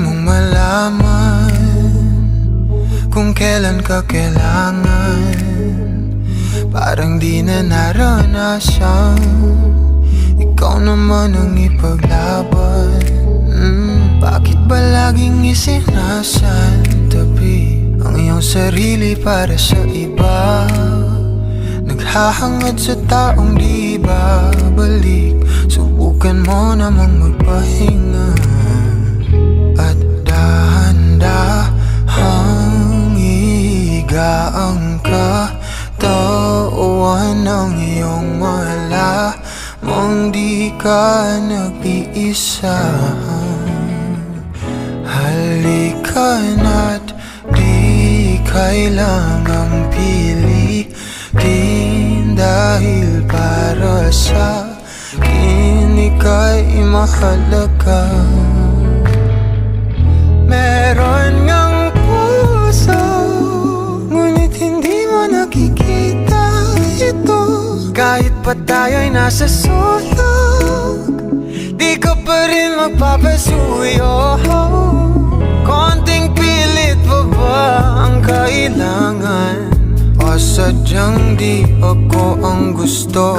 mong malaman kung kailan ka kailangan. Parang di na naranasan, ikaw naman ang ipaglaban. Bakit ba laging isinasantabi ang iyong sarili para sa iba? Naghahangad sa taong di babalik. Subukan mo namang magpahinga at dahan-dahang higaan ka. Tawan ng iyong malamang di ka nag-iisa. Halika na't di kailangang pilitin, dahil para sa akin ika'y mahalaga. Meron ngang puso, ngunit hindi mo nakikita ito. Kahit pa tayo'y nasa sulok, di ka pa rin magpapasuyo. Konting pilit pa ba ang kailangan? O sadyang di ako ang gusto?